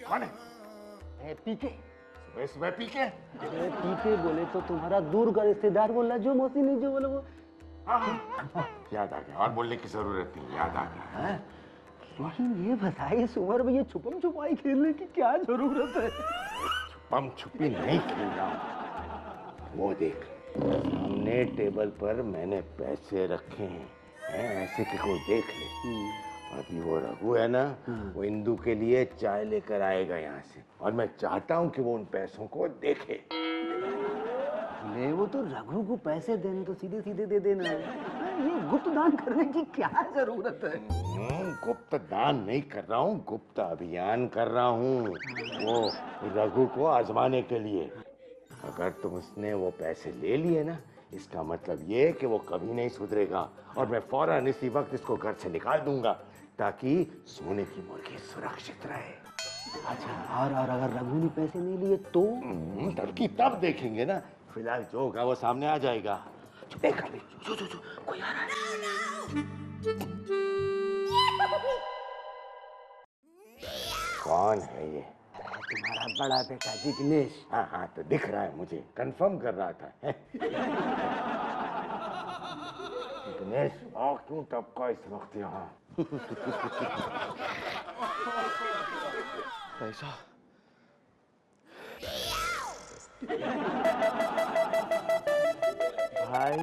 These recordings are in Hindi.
कौन है? पीके। सुबह सुबह पीके? अरे पीके बोले तो तुम्हारा दूर का रिश्तेदार बोला, जो मौसी नहीं जो बोले वो। याद आ गया, और बोलने की जरूरत नहीं, याद आ गया है? लेकिन ये बताइए इस उम्र में ये छुपम छुपाई खेलने की क्या जरूरत है? छुपम छुपी नहीं खेल रहा हूँ। वो देख, सामने टेबल पर मैंने पैसे रखे हैं, ऐसे कि कोई देख ले। अभी वो रघु है ना, वो इंदु के लिए चाय लेकर आएगा यहाँ से, और मैं चाहता हूँ कि वो उन पैसों को देखे। ले वो तो रघु को पैसे देने तो सीधे सीधे दे देना है, ये गुप्त दान करने की क्या जरूरत है? गुप्त दान नहीं कर रहा हूँ, गुप्त अभियान कर रहा हूँ, वो रघु को आजमाने के लिए। अगर तुम उसने वो पैसे ले लिए ना, इसका मतलब ये कि वो कभी नहीं सुधरेगा, और मैं फौरन इसी वक्त इसको घर से निकाल दूंगा, ताकि सोने की मुर्गी सुरक्षित रहे। अच्छा, और अगर रघु ने पैसे नहीं लिए तो? तड़की तब देखेंगे ना, फिलहाल जो होगा वो सामने आ जाएगा। देखा नहीं, जो कोई आ रहा है। कौन है ये? तुम्हारा बड़ा बेटा जिग्नेश। हाँ, तो दिख रहा है मुझे, कंफर्म कर रहा था। जिग्नेश आओ क्यों टपका इस वक्त यहाँ? पैसा भाई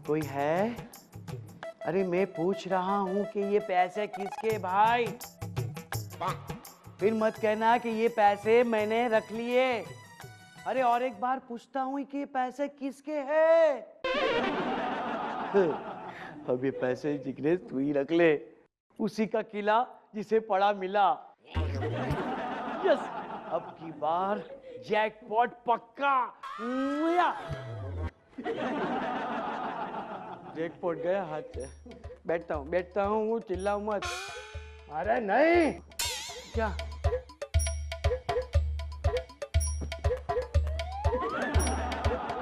कोई है? अरे मैं पूछ रहा हूँ कि ये पैसे किसके भाई? फिर मत कहना कि ये पैसे मैंने रख लिए। अरे और एक बार पूछता हूँ कि ये पैसे किसके हैं? अब ये पैसे जिग्नेश तू ही रख ले, उसी का किला जिसे पड़ा मिला। यस, अब की बार जैकपॉट पक्का। जैकपॉट गया हाथ से। बैठता हूँ, चिल्लाओ मत। अरे नहीं, क्या?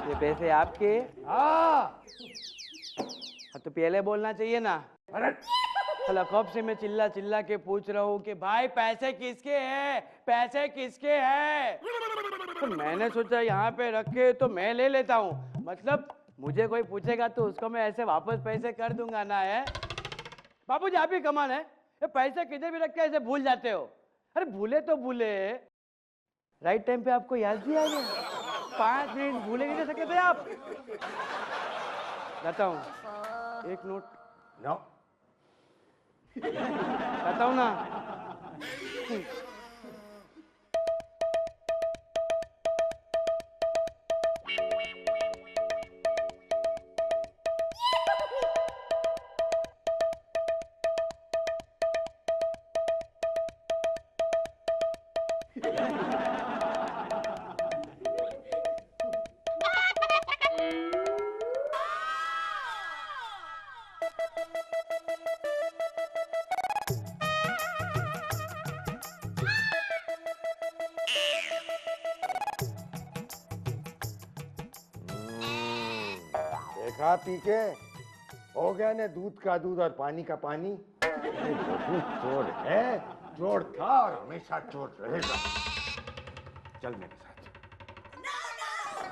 ये पैसे आपके? हाँ। तो पहले बोलना चाहिए ना। अरे कब से मैं चिल्ला चिल्ला के पूछ रहा हूँ कि भाई पैसे किसके हैं, पैसे किसके हैं? तो मैंने सोचा यहाँ पे रखे तो मैं ले लेता हूँ, मतलब मुझे कोई पूछेगा तो उसको मैं ऐसे वापस पैसे कर दूंगा ना। है बाबूजी, आप ही कमाल है, ये पैसे किधर भी रख के ऐसे भूल जाते हो। अरे भूले तो भूले, राइट टाइम पे आपको याद भी आ गया। 5 मिनट भूले नहीं सके थे आप। जाता हूँ, एक नोट। नो, जाता हूँ ना। देखा पीके, हो गया ना दूध का दूध और पानी का पानी। रघु चोर है, चोर था और हमेशा चोर रहेगा। चल मेरे साथ।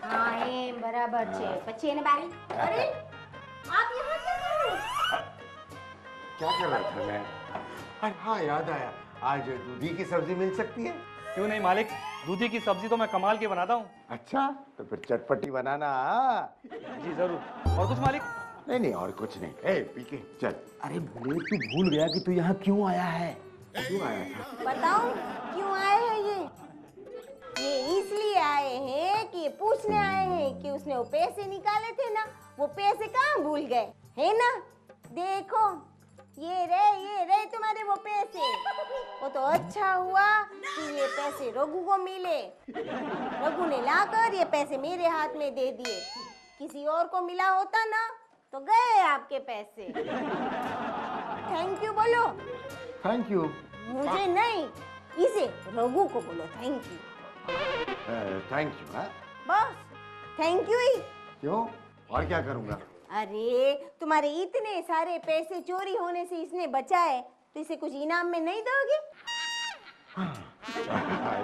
हाँ एम बराबर છે પછી એને બારી અરે આપ यहाँ क्या कर रहे हो? क्या कर रहा था मैं? अरे हाँ, याद आया, आज दूधी की सब्जी मिल सकती है? क्यों नहीं मालिक, दूधी की सब्जी तो मैं कमाल की बनाता हूँ। अच्छा, तो फिर चटपटी बनाना। हाँ जी जरूर। और कुछ मालिक? नहीं, और कुछ नहीं। ए पीके चल। अरे भले तू भूल गया कि तू यहाँ क्यों आया है? क्यों आया था? बताऊं क्यों आए हैं ये इसलिए आए हैं कि ये पूछने आए हैं कि उसने वो पैसे निकाले थे ना, वो पैसे कहाँ भूल गए है ना? देखो ये रहे तुम्हारे वो पैसे। वो तो अच्छा हुआ कि ये पैसे रघु को मिले। रघु ने लाकर ये पैसे मेरे हाथ में दे दिए। किसी और को मिला होता ना तो गए आपके पैसे। थैंक यू बोलो। Thank you. मुझे नहीं, इसे रघु को बोलो थैंक यू। Thank you. हाँ बस थैंक यू ही। क्यों? और क्या करूंगा? अरे तुम्हारे इतने सारे पैसे चोरी होने से इसने बचाए, तो इसे कुछ इनाम में नहीं दोगे?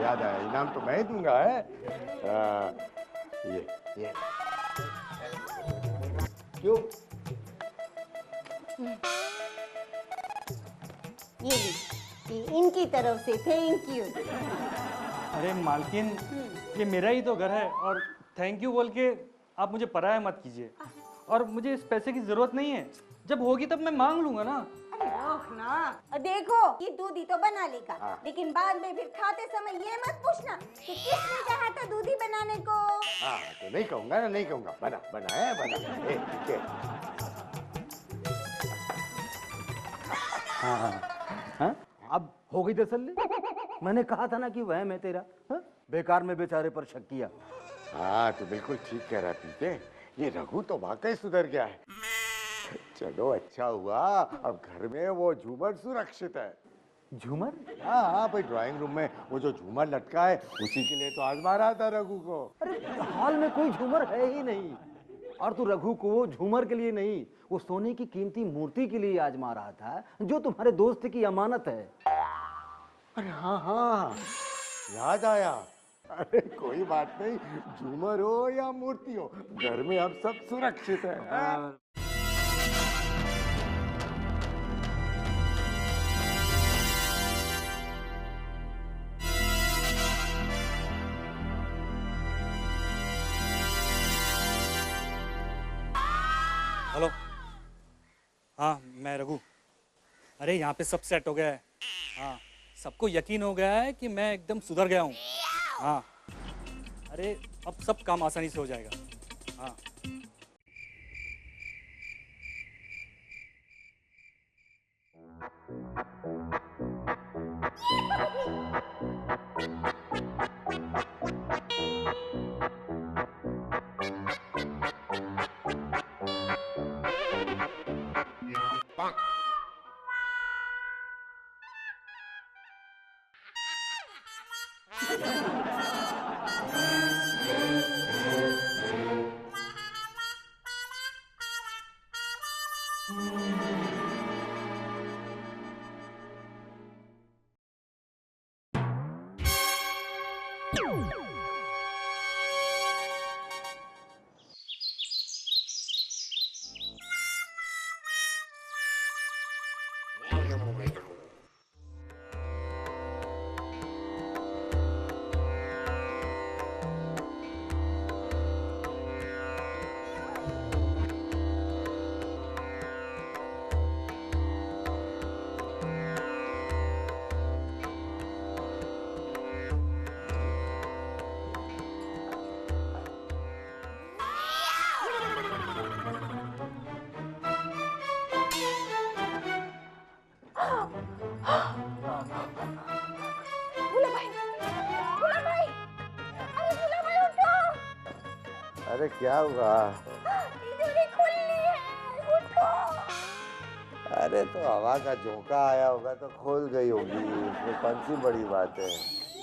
याद आया, इनाम तो मैं ही दूंगा है। ये क्यों? ये ली, ये इनकी तरफ से थैंक यू। अरे मालकिन, ये मेरा ही तो घर है और थैंक यू बोल के आप मुझे पराया मत कीजिए। और मुझे इस पैसे की जरूरत नहीं है, जब होगी तब मैं मांग लूंगा ना। अरे रोक ना। और देखो, ये दूधी तो बना लेगा, लेकिन बाद में फिर खाते समय ये मत पूछना कि किसने कहा था दूधी बनाने को। हाँ तो नहीं कहूंगा ना, नहीं कहूंगा। बना बना है, बना। ठीक है। हाँ? अब हो गई तसल्ली? मैंने कहा था ना कि वह मैं तेरा। हाँ? बेकार में बेचारे पर शक किया। हाँ तो बिल्कुल ठीक कह रहा पीके, ये रघु तो वाकई सुधर गया है। चलो अच्छा हुआ, अब घर में वो झूमर सुरक्षित है। झूमर? हाँ हाँ भाई, ड्राइंग रूम में वो जो झूमर लटका है उसी के लिए तो आजमा रहा था रघु को। अरे हाल में कोई झूमर है ही नहीं, और तू रघु को झूमर के लिए नहीं, वो सोने की कीमती मूर्ति के लिए आजमा रहा था, जो तुम्हारे दोस्त की अमानत है। अरे हाँ हाँ, याद आया। अरे कोई बात नहीं, झूमर हो या मूर्ति हो, घर में अब सब सुरक्षित है। हेलो, हाँ मैं रघु। अरे यहाँ पे सब सेट हो गया है। हाँ, सबको यकीन हो गया है कि मैं एकदम सुधर गया हूँ। हाँ, अरे अब सब काम आसानी से हो जाएगा। हाँ अरे क्या हुआ? तिजोरी खुली है, उठो। अरे तो हवा का झोंका आया होगा तो खोल गई होगी, इसमें कौन सी बड़ी बात है?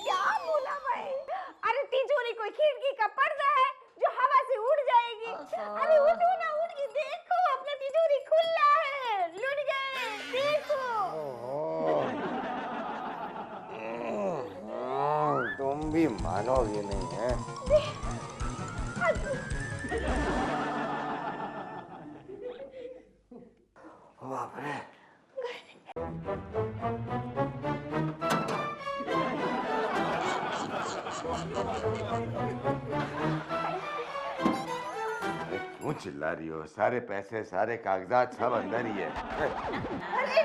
क्या बोला भाई? अरे तिजोरी कोई खिड़की का पर्दा है जो हवा से उड़ जाएगी। अरे उठो ना, उठ के देखो, अपना तिजोरी खुला है, लुट गए, देखो। तुम भी मानोगे नहीं है। बाप रे। क्यों चिल्ला रही हो? सारे पैसे, सारे कागजात सब अंदर ही है। अरे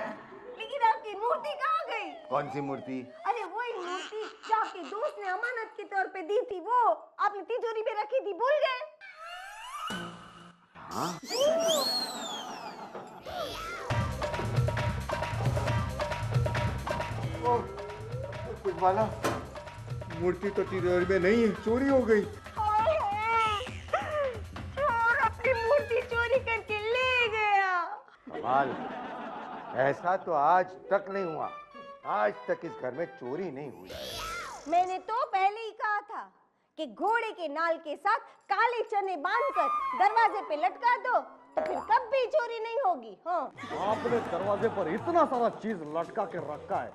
लेकिन आपकी मूर्ति कहाँ गई? कौन सी मूर्ति? अरे वही मूर्ति जो आपके दोस्त ने अमानत के तौर पे दी थी, वो आपने तिजोरी में रखी थी, भूल गए? हाँ? कुछ वाला मूर्ति तो तिजोरी में नहीं है, चोरी हो गई। चोर अपनी मूर्ति चोरी करके ले गया। कमाल, ऐसा तो आज तक नहीं हुआ। आज तक इस घर में चोरी नहीं हुई है। मैंने तो पहले ही कहा था कि घोड़े के नाल के साथ काले चने बांधकर दरवाजे पे लटका दो तो फिर कभी चोरी नहीं होगी। हाँ, आपने दरवाजे पर इतना सारा चीज लटका के रखा है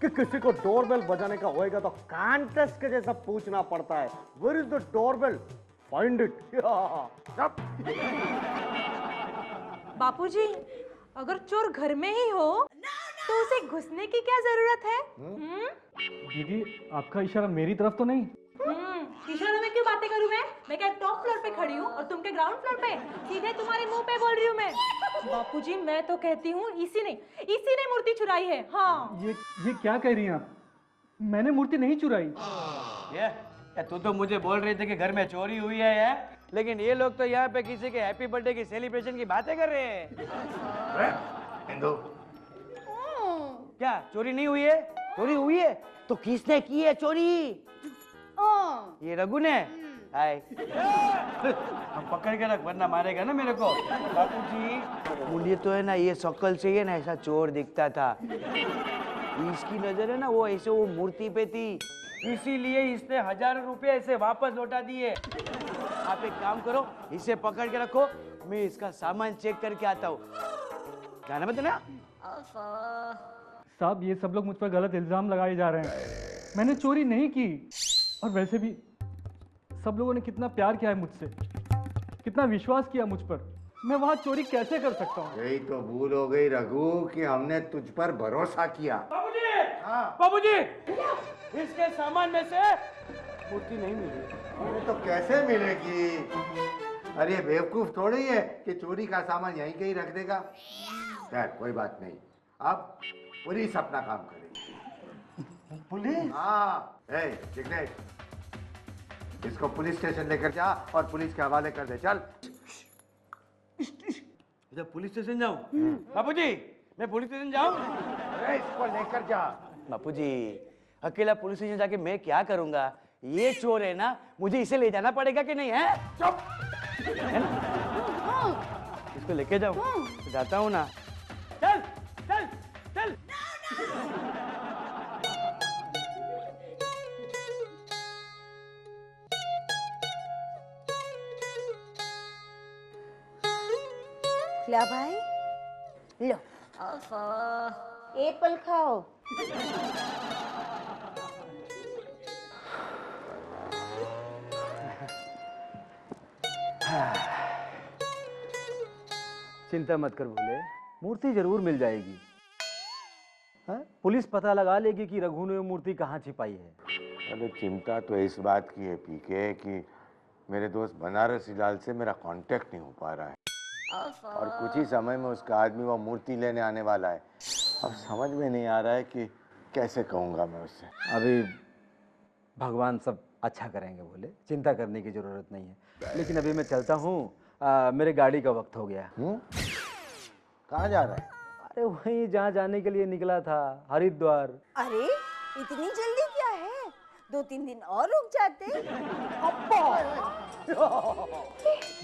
कि किसी को डोरबेल बजाने का होएगा तो कांटेस्ट के जैसा पूछना पड़ता है, where is the doorbell, find it. Bapuji, अगर चोर घर में ही हो तो उसे घुसने की क्या जरूरत है? दीदी, आपका इशारा मेरी तरफ तो नहीं? इशारा में क्यों बातें करूं मैं क्या टॉप फ्लोर पे खड़ी हूँ और तुम क्या ग्राउंड फ्लोर पे? सीधे तुम्हारे मुंह पे बोल रही हूँ मैं। बापूजी, मैं तो कहती हूँ इसी ने मूर्ति चुराई है। हाँ, ये क्या कह रही हैं आप? मैंने मूर्ति नहीं चुराई। ये तू तो मुझे बोल रही थी कि घर में चोरी हुई है, लेकिन ये लोग तो यहाँ पे किसी के हैप्पी बर्थडे की सेलिब्रेशन की बातें कर रहे हैं। इंदु, क्या चोरी नहीं हुई है? चोरी हुई है तो किसने की है चोरी? ये रघु ने। हाय, हम पकड़ के रख वरना मारेगा ना मेरे को। बापूजी, मुझे तो है ना ये शक्ल से ही ना ऐसा चोर दिखता था। इसकी नजर है ना वो ऐसे वो मूर्ति पे थी, इसीलिए इसने हजारों रुपए ऐसे वापस लौटा दिए। आप एक काम करो, इसे पकड़ के रखो, मैं इसका सामान चेक करके आता हूँ। जाना मत ना। साहब, ये सब लोग मुझ पर गलत इल्जाम लगाए जा रहे हैं। मैंने चोरी नहीं की। और वैसे भी सब लोगों ने कितना प्यार किया है मुझसे, कितना विश्वास किया मुझ पर। मैं वहां चोरी कैसे कर सकता हूँ? यही तो भूल हो गई रघु कि हमने तुझ पर भरोसा किया। बाबूजी, हाँ। बाबूजी, इसके सामान में से मूर्ति नहीं मिली। अरे तो कैसे मिलेगी? अरे बेवकूफ थोड़ी है कि चोरी का सामान यहीं कहीं रख देगा। खैर कोई बात नहीं, अब पुलिस अपना काम करेगी। पुलिस? हाँ, जिग्नेश, इसको पुलिस स्टेशन लेकर जा और पुलिस के हवाले कर दे। चल। जब पुलिस स्टेशन जाऊं? बापूजी, मैं पुलिस स्टेशन जाऊं? अरे इसको लेकर जा। बापूजी, अकेला पुलिस स्टेशन जाके मैं क्या करूंगा? ये चोर है ना, मुझे इसे ले जाना पड़ेगा कि नहीं है? चुप। है ना? इसको लेके जाऊं? तो जाता हूँ ना। चल, चल, चल। ला भाई, लो एप्पल खाओ। चिंता मत कर भोले, मूर्ति जरूर मिल जाएगी। हाँ? पुलिस पता लगा लेगी कि रघु ने वो मूर्ति कहाँ छिपाई है। अरे चिंता तो इस बात की है पीके कि मेरे दोस्त बनारसी लाल से मेरा कांटेक्ट नहीं हो पा रहा है और कुछ ही समय में उसका आदमी वो मूर्ति लेने आने वाला है। अब समझ में नहीं आ रहा है कि कैसे कहूँगा मैं उससे। अभी भगवान सब अच्छा करेंगे भोले, चिंता करने की जरूरत नहीं है। लेकिन अभी मैं चलता हूँ, मेरे गाड़ी का वक्त हो गया। कहाँ जा रहा है? अरे वहीं जहाँ जाने के लिए निकला था, हरिद्वार। अरे इतनी जल्दी क्या है? 2-3 दिन और रुक जाते।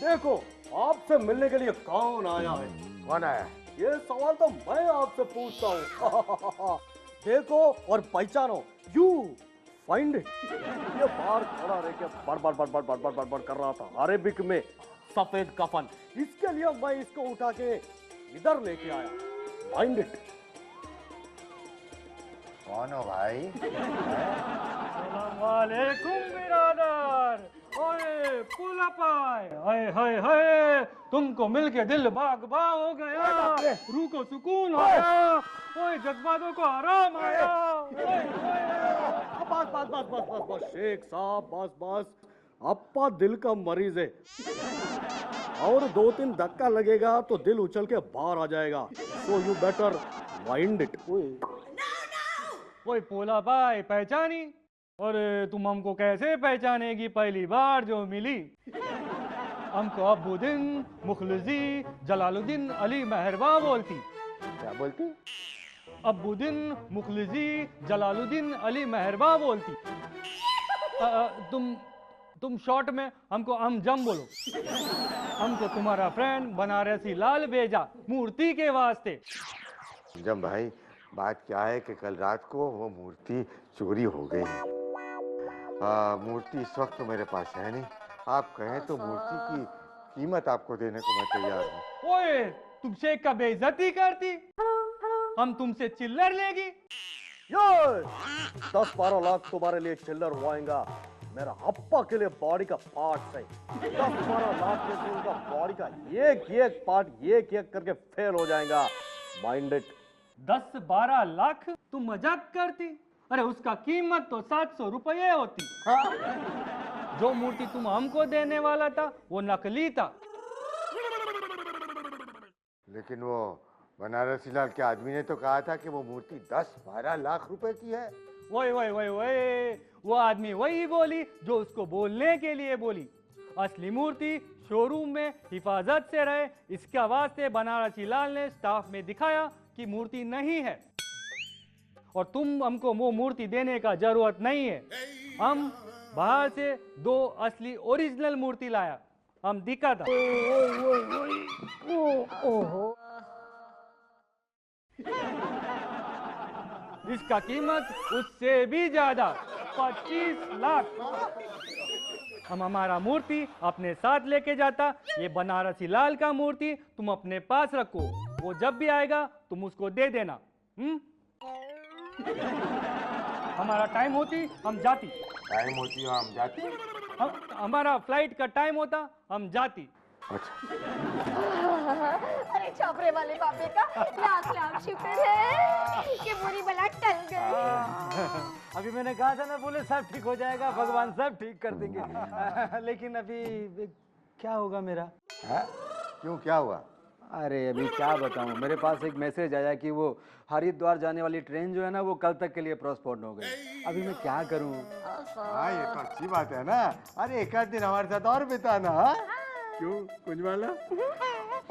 देखो, आपसे मिलने के लिए कौन आया है? कौन आया? ये सवाल तो मैं आपसे पूछता हूँ। देखो और पहचानो, यू फाइंड इट। ये बाहर खड़ा रह के बड़ कर रहा था अरेबिक में, सफेद कफन। इसके लिए मैं इसको उठा के इधर लेके आया। Find it. कौन हो भाई? वालेकुम बिरादर। ओए पुला पाए, हाय हाय हाय, तुमको मिलके दिल बाग बाग हो गया, रूह को सुकून आया, ओए जज्बातों को आराम आया। बस शेख साहब, बस अप्पा दिल का मरीज है और 2-3 धक्का लगेगा तो दिल उछल के बाहर आ जाएगा। So you better mind it. ओए पोला भाई, पहचानी? और तुम हमको कैसे पहचानेगी? पहली बार जो मिली हमको अबुद्दीन मुखलिसी जलालुद्दीन अली मेहरबा बोलती। क्या बोलती? अबुद्दीन मुखलिसी जलालुद्दीन अली मेहरबा बोलती। तुम शॉर्ट में हमको अमजम बोलो। हमको तुम्हारा फ्रेंड बनारसी लाल भेजा मूर्ति के वास्ते। जम भाई, बात क्या है कि कल रात को वो मूर्ति चोरी हो गई मूर्ति इस वक्त तो मेरे पास है नहीं। आप कहें तो मूर्ति की कीमत आपको देने को मैं तैयार हूँ। ओए, तुम शेख का बेइज्जती करती, हम तुमसे चिल्लर लेगी। ये 10-12 लाख तुम्हारे लिए चिल्लर हुआएगा। मेरा अप्पा के लिए बॉडी का पार्ट है। 10-12 लाख में से उनका बॉडी का एक एक पार्ट एक एक करके फेल हो जाएगा। Mind it. 10-12 लाख? तुम मजाक करती? अरे उसका कीमत तो 700 रुपये होती। जो मूर्ति तुम हमको देने वाला था वो नकली था। लेकिन वो बनारसी लाल के आदमी ने तो कहा था कि वो मूर्ति 10-12 लाख रुपए की है। वही वही वही वही, वो आदमी वही बोली जो उसको बोलने के लिए बोली। असली मूर्ति शोरूम में हिफाजत से रहे, इसका वास्ते बनारसी लाल ने स्टाफ में दिखाया कि मूर्ति नहीं है, और तुम हमको वो मूर्ति देने का जरूरत नहीं है। हम बाहर से 2 असली ओरिजिनल मूर्ति लाया, हम दिखा था। इसका कीमत उससे भी ज्यादा 25 लाख। हम हमारा मूर्ति अपने साथ लेके जाता। ये बनारसी लाल का मूर्ति तुम अपने पास रखो, वो जब भी आएगा तुम उसको दे देना। हमारा टाइम होती हम जाती। टाइम होती हो हम जाते। हमारा फ्लाइट का टाइम होता हम जाती। अच्छा, अरे छापरे वाले बाबे का लाख लाख शुक्र है कि बुरी बला टल गई। अभी मैंने कहा था ना, बोले सब ठीक हो जाएगा, भगवान सब ठीक कर देंगे। लेकिन अभी क्या होगा मेरा? है? क्यों, क्या हुआ? अरे अभी क्या बताऊं, मेरे पास एक मैसेज आया कि वो हरिद्वार जाने वाली ट्रेन जो है ना, वो कल तक के लिए पोस्टपोन हो गई। अभी मैं क्या करूं? हाँ, ये तो अच्छी बात है ना। अरे एक आध दिन हमारे साथ और बिताना। हाँ? क्यों कुछ वाला?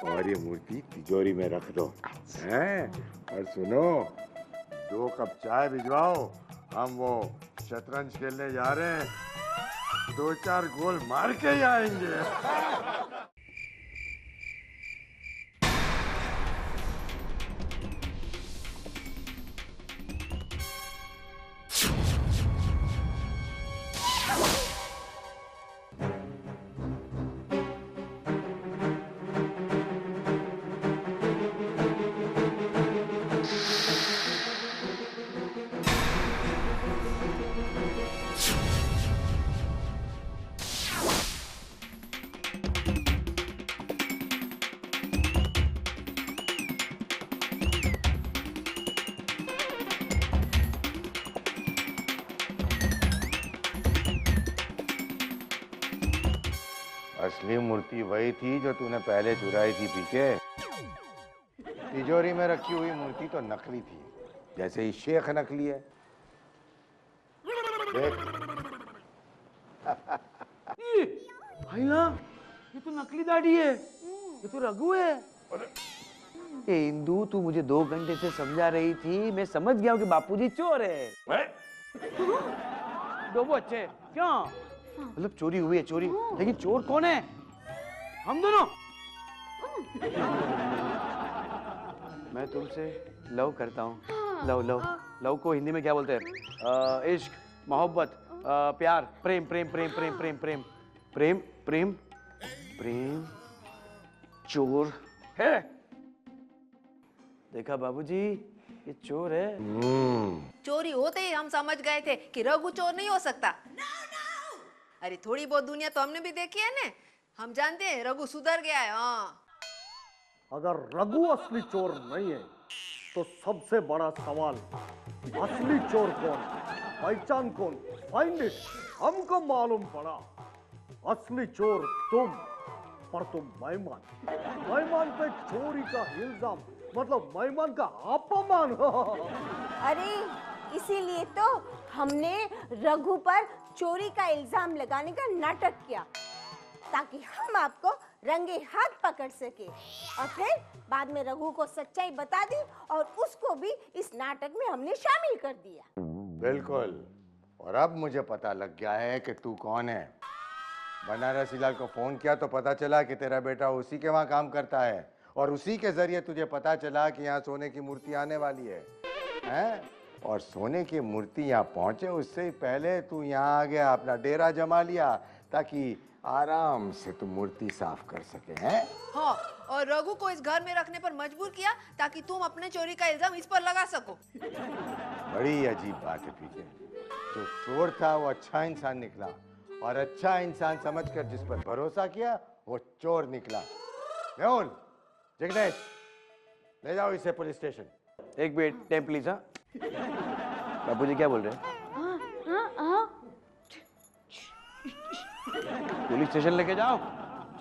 और ये मूर्ति तिजोरी में रख दो। हैं? और सुनो, 2 कप चाय भिजवाओ, हम वो शतरंज खेलने जा रहे हैं। 2-4 गोल मार के ही आएंगे। असली मूर्ति वही थी जो तूने पहले चुराई थी पीके। तिजोरी में रखी हुई मूर्ति तो नकली थी, जैसे ही शेख नकली है। देख। भाई ना, ये तो नकली दाढ़ी है, ये तो रघु है। ये इंदू, तू मुझे 2 घंटे से समझा रही थी, मैं समझ गया हूँ कि बापूजी चोर है। दो बच्चे क्या मतलब चोरी हुई है, चोरी, लेकिन चोर कौन है? हम दोनों। मैं तुमसे लव करता हूँ। लव लव लव को हिंदी में क्या बोलते हैं? इश्क, मोहब्बत, प्यार, प्रेम प्रेम प्रेम प्रेम प्रेम प्रेम प्रेम प्रेम प्रेम। चोर है। देखा बाबूजी, ये चोर है। चोरी होते ही हम समझ गए थे कि रघु चोर नहीं हो सकता। अरे थोड़ी बहुत दुनिया तो हमने भी देखी है ना, हम जानते हैं रघु सुधर गया है। हाँ, अगर रघु असली चोर नहीं है तो सबसे बड़ा सवाल, असली चोर कौन, पहचान कौन, फाइंड इट। हमको मालूम पड़ा असली चोर तुम, पर तुम मेहमान। मेहमान पे चोरी का इल्जाम मतलब मेहमान का अपमान। अरे इसीलिए तो हमने रघु पर चोरी का इल्जाम लगाने का नाटक किया, ताकि हम आपको रंगे हाथ पकड़ सके और फिर बाद में रघु को सच्चाई बता दी और उसको भी इस नाटक में हमने शामिल कर दिया। बिल्कुल। और अब मुझे पता लग गया है कि तू कौन है। बनारसी लाल को फोन किया तो पता चला कि तेरा बेटा उसी के वहाँ काम करता है, और उसी के जरिए तुझे पता चला कि यहाँ सोने की मूर्ति आने वाली है। हैं? और सोने की मूर्ति यहाँ पहुंचे उससे ही पहले तू यहाँ आ गया, अपना डेरा जमा लिया ताकि आराम से तू मूर्ति साफ कर सके हैं। हाँ, और रघु को इस घर में रखने पर मजबूर किया ताकि तुम अपने चोरी का इल्जाम इस पर लगा सको। बड़ी अजीब बात है पीके, जो चोर था वो अच्छा इंसान निकला और अच्छा इंसान समझकर जिस पर भरोसा किया वो चोर निकला। मेहुल, जगदीश, ले जाओ इसे पुलिस स्टेशन। एक मिनट टाइम प्लीज। हाँ बापूजी क्या बोल रहे हैं? पुलिस स्टेशन लेके जाओ।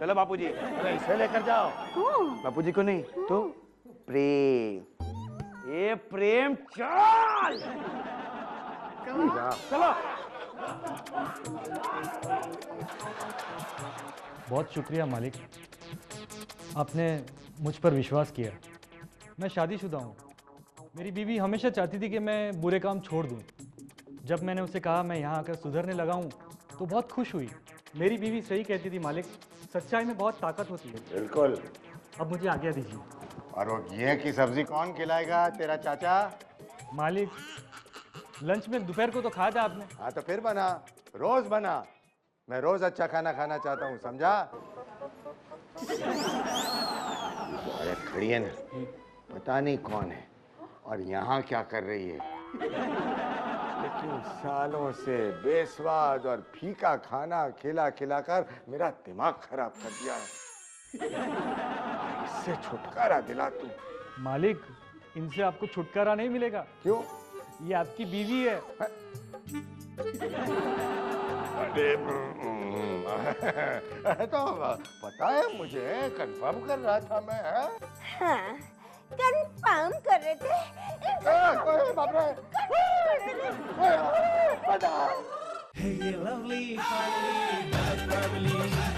चलो बापूजी। अरे इसे लेकर जाओ। बापूजी को नहीं तो प्रेम, ये प्रेम चल चलो। बहुत शुक्रिया मालिक, आपने मुझ पर विश्वास किया। मैं शादीशुदा हूँ। मेरी बीवी हमेशा चाहती थी कि मैं बुरे काम छोड़ दूँ। जब मैंने उसे कहा मैं यहाँ आकर सुधरने लगा हूँ तो बहुत खुश हुई। मेरी बीवी सही कहती थी मालिक, सच्चाई में बहुत ताकत होती है। बिल्कुल। अब मुझे आज्ञा दीजिए। और वो घी की सब्जी कौन खिलाएगा? तेरा चाचा? मालिक, लंच में दोपहर को तो खाया था आपने। हाँ तो फिर बना, रोज बना। मैं रोज अच्छा खाना खाना चाहता हूँ, समझा? अरे खड़ी है ना, पता नहीं कौन है और यहाँ क्या कर रही है, लेकिन सालों से बेस्वाद और फीका खाना खिला खिलाकर मेरा दिमाग खराब कर दिया है। इससे छुटकारा दिला तू। मालिक, इनसे आपको छुटकारा नहीं मिलेगा। क्यों? ये आपकी बीवी है। अरे तो पता है मुझे, कंफर्म कर रहा था मैं। हाँ, कंफर्म कर रहे थे। बाप रे! Hey, you lovely family, bad family.